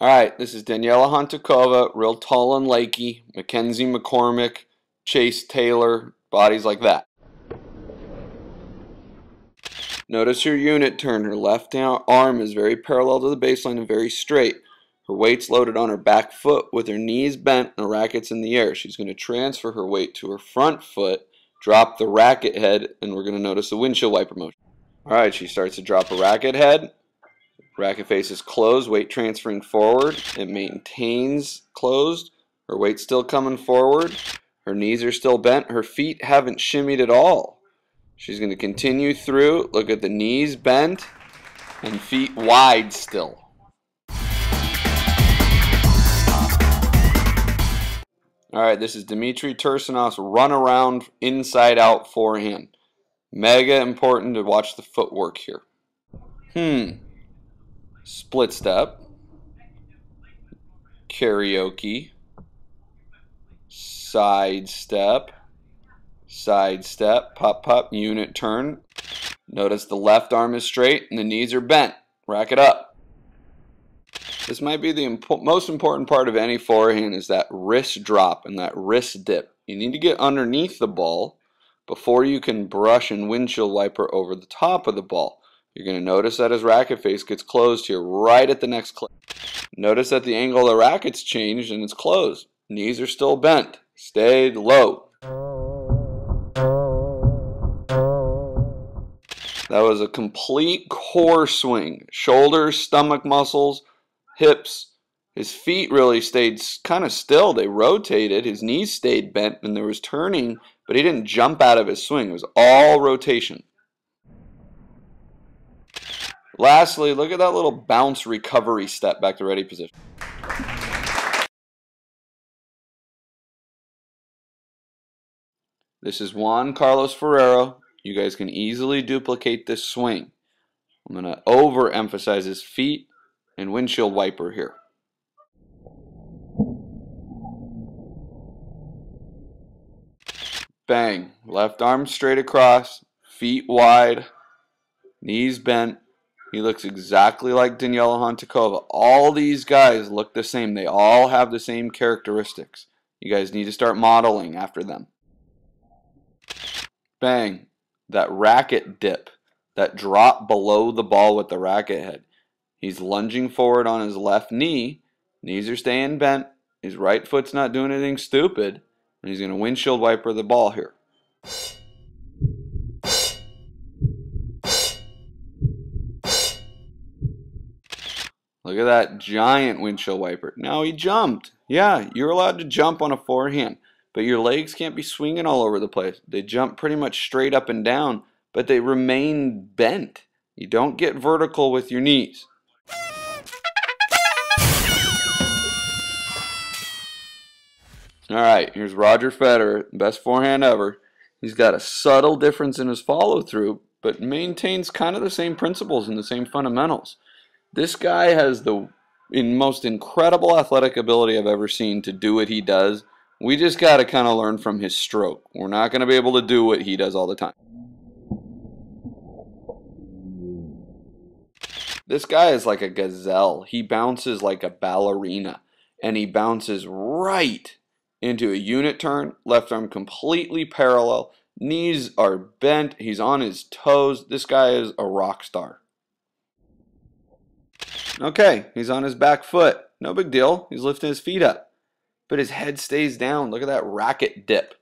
Alright, this is Daniela Hantakova, real tall and lanky, Mackenzie McCormick, Chase Taylor, bodies like that. Notice her unit turn. Her left arm is very parallel to the baseline and very straight. Her weight's loaded on her back foot with her knees bent and the racket's in the air. She's going to transfer her weight to her front foot, drop the racket head, and we're going to notice the windshield wiper motion. Alright, she starts to drop a racket head. Racket face is closed, weight transferring forward. It maintains closed. Her weight's still coming forward. Her knees are still bent. Her feet haven't shimmied at all. She's going to continue through. Look at the knees bent and feet wide still. Alright, this is Dmitry Tursunov's run around inside out forehand. Mega important to watch the footwork here. Split step, karaoke, side step, pop, pop, unit turn. Notice the left arm is straight and the knees are bent. Rack it up. This might be the most important part of any forehand, is that wrist drop and that wrist dip. You need to get underneath the ball before you can brush and windshield wiper over the top of the ball. You're going to notice that his racket face gets closed here right at the next click. Notice that the angle of the racket's changed and it's closed. Knees are still bent. Stayed low. That was a complete core swing. Shoulders, stomach muscles, hips. His feet really stayed kind of still. They rotated. His knees stayed bent and there was turning, but he didn't jump out of his swing. It was all rotation. Lastly, look at that little bounce recovery step back to ready position. This is Juan Carlos Ferrero. You guys can easily duplicate this swing. I'm going to overemphasize his feet and windshield wiper here. Bang. Left arm straight across, feet wide, knees bent. He looks exactly like Daniela Hantakova. All these guys look the same. They all have the same characteristics. You guys need to start modeling after them. Bang. That racket dip. That drop below the ball with the racket head. He's lunging forward on his left knee. Knees are staying bent. His right foot's not doing anything stupid. And he's going to windshield wiper the ball here. Look at that giant windshield wiper. Now he jumped. Yeah, you're allowed to jump on a forehand, but your legs can't be swinging all over the place. They jump pretty much straight up and down, but they remain bent. You don't get vertical with your knees. Alright, here's Roger Federer, best forehand ever. He's got a subtle difference in his follow-through, but maintains kind of the same principles and the same fundamentals. This guy has the most incredible athletic ability I've ever seen to do what he does. We just got to kind of learn from his stroke. We're not going to be able to do what he does all the time. This guy is like a gazelle. He bounces like a ballerina, and he bounces right into a unit turn, left arm completely parallel, knees are bent, he's on his toes. This guy is a rock star. Okay, he's on his back foot. No big deal. He's lifting his feet up. But his head stays down. Look at that racket dip.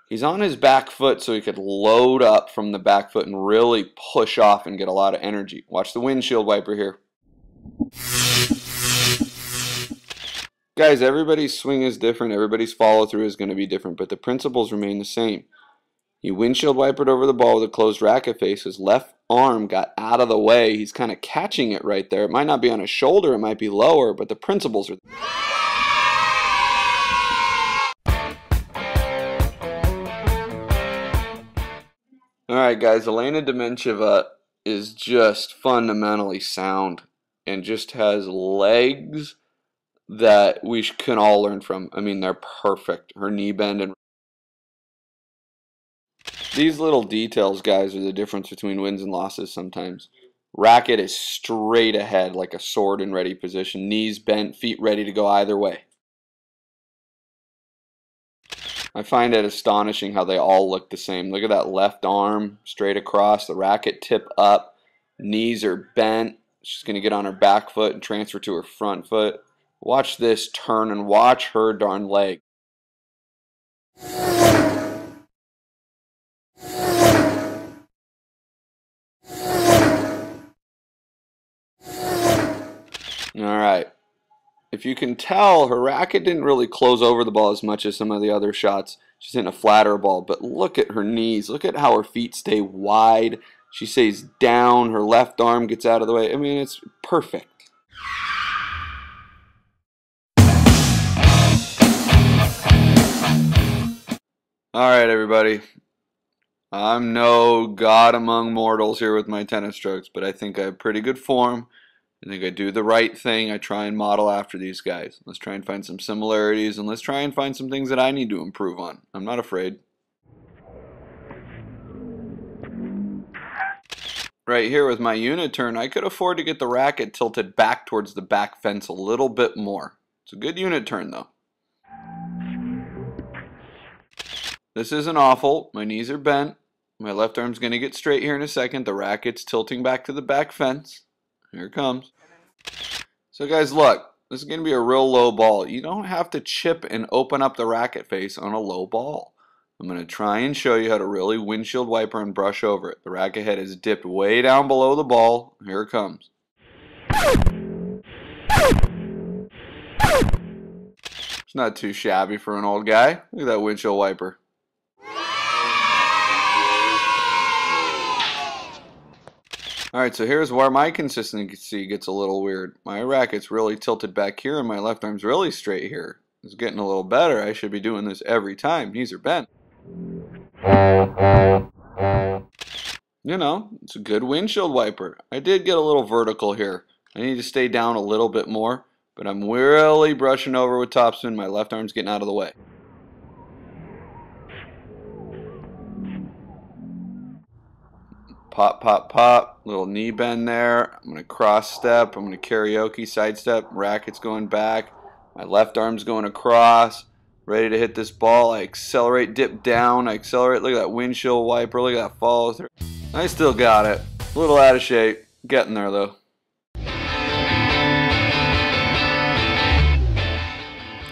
He's on his back foot so he could load up from the back foot and really push off and get a lot of energy. Watch the windshield wiper here. Guys, everybody's swing is different. Everybody's follow through is going to be different, but the principles remain the same. You windshield wipered over the ball with a closed racket face. His left arm got out of the way. He's kind of catching it right there. It might not be on his shoulder. It might be lower, but the principles are... Alright guys, Elena Demencheva is just fundamentally sound and just has legs that we can all learn from. I mean, they're perfect. Her knee bend and... These little details, guys, are the difference between wins and losses sometimes. Racket is straight ahead like a sword in ready position. Knees bent, feet ready to go either way. I find it astonishing how they all look the same. Look at that left arm straight across, the racket tip up, knees are bent. She's going to get on her back foot and transfer to her front foot. Watch this turn and watch her darn leg. Alright, if you can tell, her racket didn't really close over the ball as much as some of the other shots. She's hitting a flatter ball, but look at her knees. Look at how her feet stay wide. She stays down. Her left arm gets out of the way. I mean, it's perfect. Alright, everybody. I'm no god among mortals here with my tennis strokes, but I think I have pretty good form. I think I do the right thing. I try and model after these guys. Let's try and find some similarities, and let's try and find some things that I need to improve on. I'm not afraid. Right here with my unit turn, I could afford to get the racket tilted back towards the back fence a little bit more. It's a good unit turn, though. This isn't awful. My knees are bent. My left arm's going to get straight here in a second. The racket's tilting back to the back fence. Here it comes. So guys, look, this is going to be a real low ball. You don't have to chip and open up the racket face on a low ball. I'm going to try and show you how to really windshield wiper and brush over it. The racket head is dipped way down below the ball. Here it comes. It's not too shabby for an old guy. Look at that windshield wiper. Alright, so here's where my consistency gets a little weird. My racket's really tilted back here and my left arm's really straight here. It's getting a little better. I should be doing this every time. Knees are bent. You know, it's a good windshield wiper. I did get a little vertical here. I need to stay down a little bit more, but I'm really brushing over with topspin. My left arm's getting out of the way. Pop, pop, pop. Little knee bend there. I'm going to cross step. I'm going to karaoke side step. Racket's going back. My left arm's going across. Ready to hit this ball. I accelerate, dip down. I accelerate. Look at that windshield wiper. Look at that follow through. I still got it. A little out of shape. Getting there though.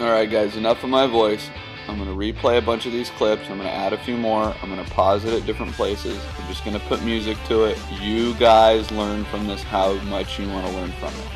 Alright guys, enough of my voice. I'm going to replay a bunch of these clips. I'm going to add a few more. I'm going to pause it at different places. I'm just going to put music to it. You guys learn from this how much you want to learn from it.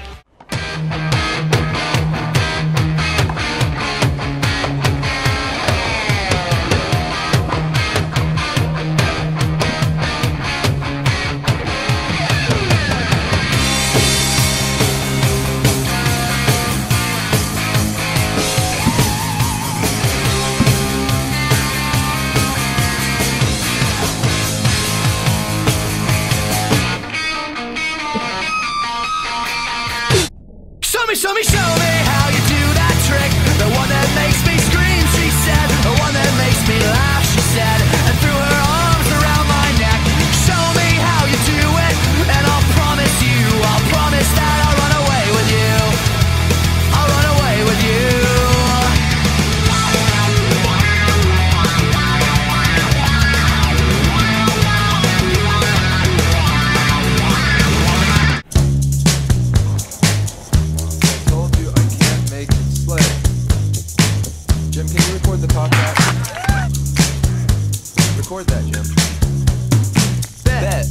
Show me how you do that trick. The one that makes me scream, she said. The one that makes me laugh, she said. And threw her arms around my neck. Show me how you do it, and I'll promise that I'll run away with you. I'll run away with you. Jim, can you record the talk back? Record that, Jim. Bet.